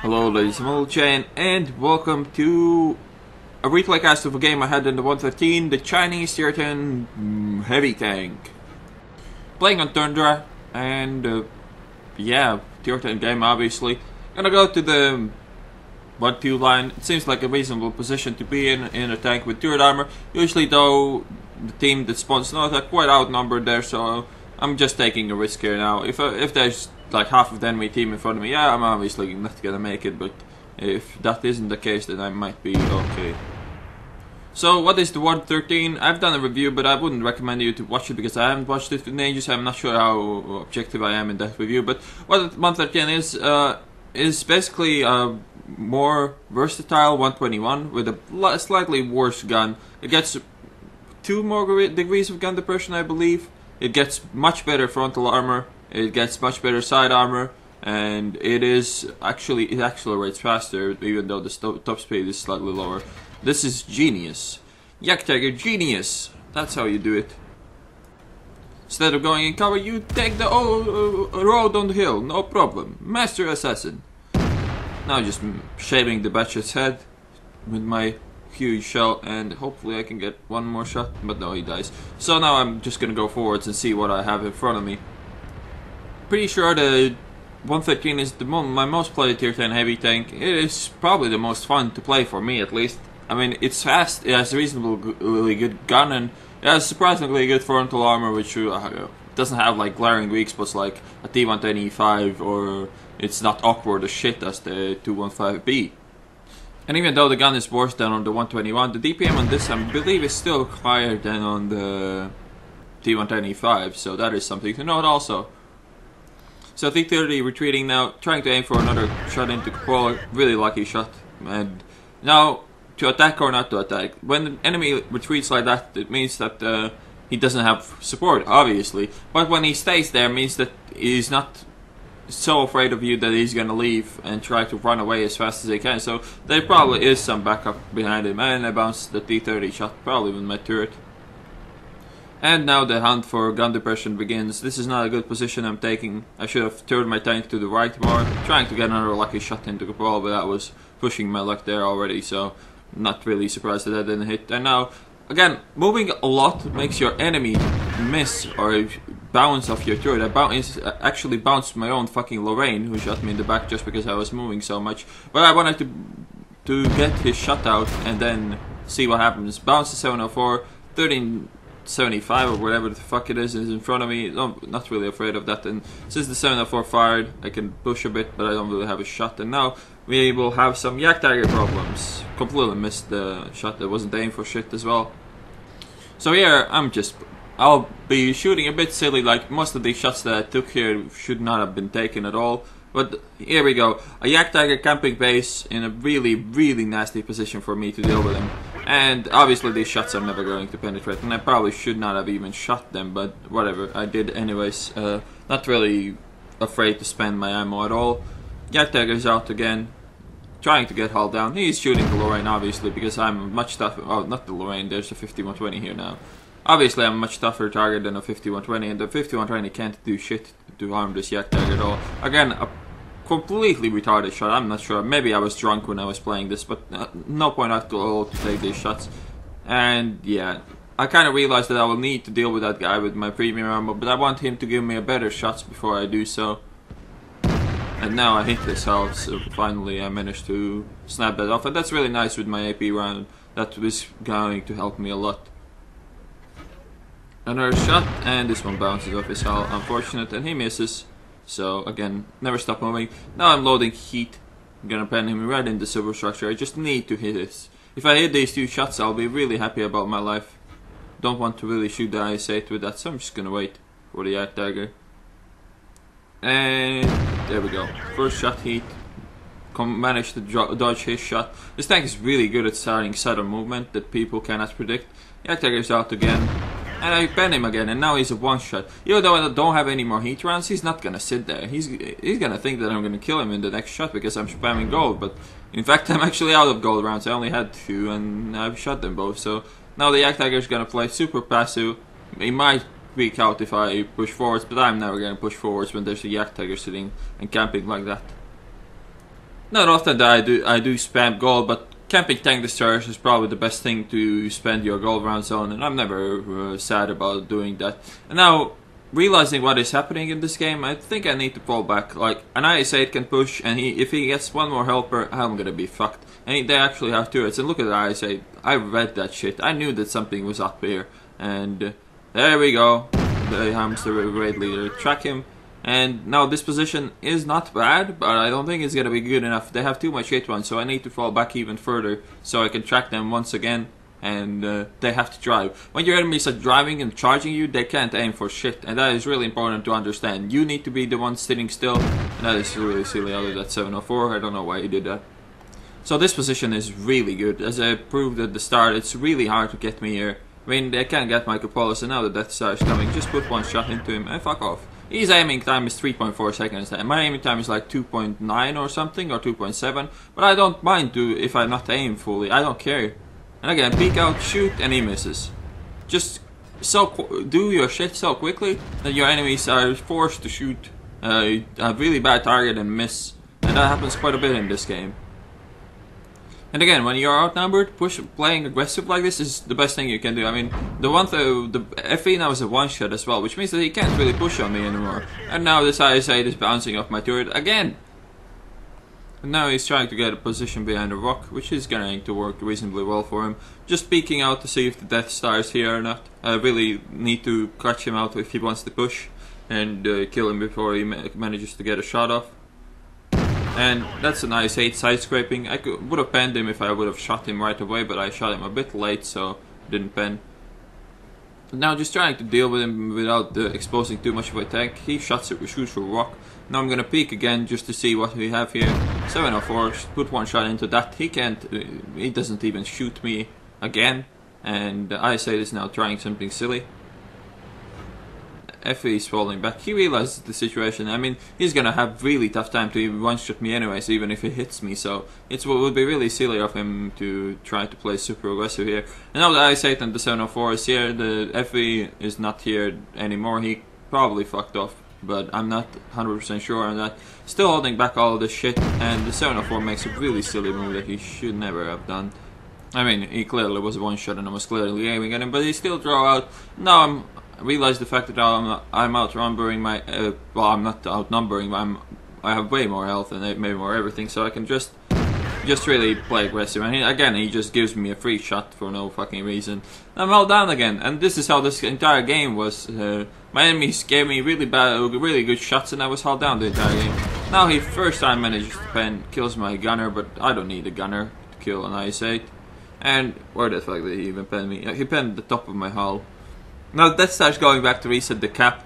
Hello ladies, I'm Ulchain, and welcome to a replay cast of a game I had in the 113, the Chinese Tier 10 Heavy Tank. Playing on Tundra, and yeah, Tier 10 game obviously. Gonna go to the 1-2 line. It seems like a reasonable position to be in a tank with turret armor. Usually though, the team that spawns north are quite outnumbered there, so I'm just taking a risk here now. If there's like half of the enemy team in front of me, yeah, I'm obviously not gonna make it, but if that isn't the case, then I might be okay. So what is the 113? I've done a review, but I wouldn't recommend you to watch it because I haven't watched it in ages. I'm not sure how objective I am in that review, but what 113 is basically a more versatile 121 with a slightly worse gun. It gets 2 more degrees of gun depression, I believe. It gets much better frontal armor. It gets much better side armor, and it accelerates faster, even though the top speed is slightly lower. This is genius. Jagdtiger genius. That's how you do it. Instead of going in cover, you take the road on the hill, no problem. Master assassin. Now just shaving the Batchet's head with my huge shell, and hopefully I can get one more shot, but no, he dies. So now I'm just gonna go forwards and see what I have in front of me. Pretty sure the 113 is my most played tier 10 heavy tank. It is probably the most fun to play for me, at least. I mean, it's fast, it has a reasonably good gun, and it has surprisingly good frontal armor, which doesn't have like glaring weak spots like a T125, or it's not awkward as shit as the 215B. And even though the gun is worse than on the 121, the DPM on this I believe is still higher than on the T125, so that is something to note also. So T30 retreating now, trying to aim for another shot into Cupola, really lucky shot. And now, to attack or not to attack. When the enemy retreats like that, it means that he doesn't have support, obviously. But when he stays there, it means that he's not so afraid of you that he's gonna leave and try to run away as fast as he can. So there probably is some backup behind him, and I bounced the T30 shot, probably with my turret. And now the hunt for gun depression begins. This is not a good position I'm taking. I should have turned my tank to the right more, trying to get another lucky shot into Cupola, but I was pushing my luck there already, so not really surprised that I didn't hit. And now, again, moving a lot makes your enemy miss or bounce off your turret. I actually bounced my own fucking Lorraine, who shot me in the back just because I was moving so much. But I wanted to get his shot out and then see what happens. Bounce to 704, 1375 or whatever the fuck it is in front of me. I'm not really afraid of that, and since the 704 fired, I can push a bit, but I don't really have a shot. And now we will have some Jagdtiger problems. Completely missed the shot that wasn't aimed for shit as well. So here, I'll be shooting a bit silly, like most of these shots that I took here should not have been taken at all. But here we go, a Jagdtiger camping base in a really, really nasty position for me to deal with him. And obviously these shots are never going to penetrate, and I probably should not have even shot them, but whatever, I did anyways. Not really afraid to spend my ammo at all. Jagdtiger's out again, trying to get hull down. He's shooting the Lorraine obviously, because I'm much tougher. Oh, not the Lorraine, there's a 5120 here now. Obviously I'm a much tougher target than a 5120, and the 5120 can't do shit to harm this Jagdtiger at all. Again, a completely retarded shot. I'm not sure, maybe I was drunk when I was playing this, but no point at all to take these shots. And yeah, I kind of realized that I will need to deal with that guy with my premium ammo, but I want him to give me a better shots before I do so. And now I hit this house, so finally I managed to snap that off, and that's really nice with my AP round. That was going to help me a lot. Another shot, and this one bounces off his hull, unfortunate, and he misses. So again, never stop moving. Now I'm loading heat. I'm gonna pen him right in the superstructure. I just need to hit this. If I hit these 2 shots, I'll be really happy about my life. Don't want to really shoot the IS-8 with that, so I'm just gonna wait for the Jagdtiger. And there we go. First shot heat. Managed to dodge his shot. This tank is really good at starting sudden movement that people cannot predict. Jagdtiger's out again. And I pen him again, and now he's a one-shot. Even though I don't have any more heat rounds, he's not gonna sit there. He's gonna think that I'm gonna kill him in the next shot because I'm spamming gold. But in fact, I'm actually out of gold rounds. I only had 2, and I've shot them both. So now the Jagdtiger's gonna play super passive. He might freak out if I push forwards, but I'm never gonna push forwards when there's a Jagdtiger sitting and camping like that. Not often that I do spam gold, but camping tank destroyers is probably the best thing to spend your gold rounds on, and I'm never sad about doing that. And now, realizing what is happening in this game, I think I need to fall back. Like, an IS-8 can push, and if he gets one more helper, I'm gonna be fucked. And they actually have turrets, and look at the IS-8. I read that shit. I knew that something was up here, and there we go. The hamster raid leader track him. And now this position is not bad, but I don't think it's gonna be good enough. They have too much hit run, so I need to fall back even further so I can track them once again. And they have to drive. When your enemies are driving and charging you, they can't aim for shit, and that is really important to understand. You need to be the one sitting still, and that is really silly out of that 704. I don't know why he did that. So this position is really good. As I proved at the start, it's really hard to get me here. I mean, they can't get my Cupola, so now the Death Star is coming. Just put one shot into him and fuck off. His aiming time is 3.4 seconds, and my aiming time is like 2.9 or something, or 2.7. But I don't mind if I not aim fully. I don't care. And again, peek out, shoot, and he misses. Just do your shit so quickly that your enemies are forced to shoot a really bad target and miss. And that happens quite a bit in this game. And again, when you're outnumbered, playing aggressive like this is the best thing you can do. I mean, the FE now is a one-shot as well, which means that he can't really push on me anymore. And now this IS-8 is bouncing off my turret again. And now he's trying to get a position behind a rock, which is going to work reasonably well for him. Just peeking out to see if the Death Star is here or not. I really need to catch him out if he wants to push, and kill him before he manages to get a shot off. And that's an IS-8 side scraping. I would have penned him if I would have shot him right away, but I shot him a bit late, so didn't pen. Now just trying to deal with him without exposing too much of a tank. He shoots through rock. Now I'm gonna peek again just to see what we have here. 704, put one shot into that. He can't, he doesn't even shoot me again. And IS-8 is now trying something silly. FE is falling back. He realizes the situation. I mean, he's gonna have really tough time to one-shot me anyways, even if he hits me, so it would be really silly of him to try to play super aggressive here. And now the IS-8 and the 704 is here, the FE is not here anymore. He probably fucked off, but I'm not 100% sure on that. Still holding back all of this shit, and the 704 makes a really silly move that he should never have done. I mean, he clearly was one shot and I was clearly aiming at him, but he still draw out. Now I realize the fact that I'm outnumbering my, well, I'm not outnumbering, I have way more health and way more everything, so I can just really play aggressive. And he just gives me a free shot for no fucking reason. I'm held down again, and this is how this entire game was. My enemies gave me really good shots, and I was held down the entire game. Now he first time manages to pen, kills my gunner, but I don't need a gunner to kill an IS-8. And where the fuck did he even pen me? He penned the top of my hull. Now Death Star's going back to reset the cap.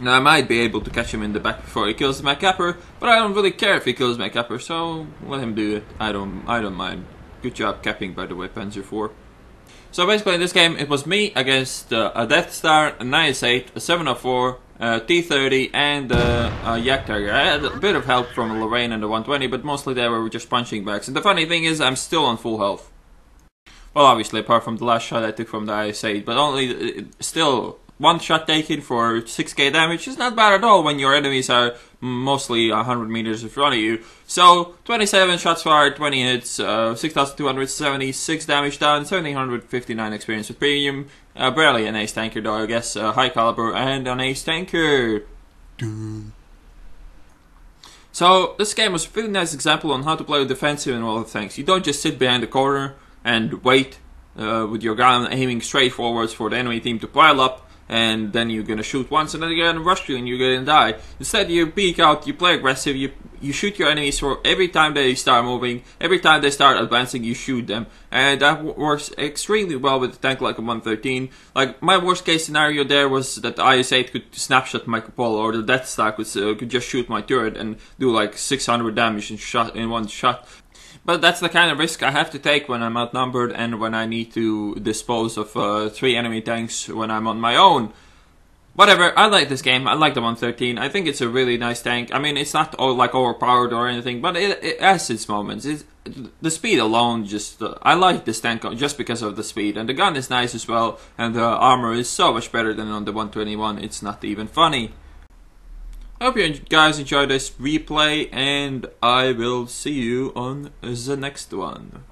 Now I might be able to catch him in the back before he kills my capper, but I don't really care if he kills my capper, so let him do it. I don't mind. Good job capping, by the way, Panzer IV. So basically in this game it was me against a Death Star, an IS-8, a 704, a T-30 and a Jagdtiger. I had a bit of help from a Lorraine and the 120, but mostly they were just punching bags. And the funny thing is I'm still on full health. Well, obviously, apart from the last shot I took from the IS-8, but only still one shot taken for 6k damage is not bad at all when your enemies are mostly 100 meters in front of you. So 27 shots fired, 20 hits, 6,276 damage done, 1,759 experience with premium, barely an ace tanker though, I guess, high caliber and an ace tanker. So this game was a really nice example on how to play defensive and all the things. You don't just sit behind the corner and wait with your gun aiming straight forwards for the enemy team to pile up, and then you're gonna shoot once and then they're gonna rush you and you're gonna die. Instead you peek out, you play aggressive, you shoot your enemies for every time they start moving, every time they start advancing you shoot them, and that works extremely well with a tank like a 113. Like my worst case scenario there was that the IS-8 could snapshot my Cupola, or the Death Star could just shoot my turret and do like 600 damage in one shot. But that's the kind of risk I have to take when I'm outnumbered and when I need to dispose of 3 enemy tanks when I'm on my own. Whatever, I like this game, I like the 113, I think it's a really nice tank. I mean, it's not like overpowered or anything, but it has its moments. The speed alone, I like this tank just because of the speed. And the gun is nice as well, and the armor is so much better than on the 121, it's not even funny. I hope you guys enjoyed this replay, and I will see you on the next one.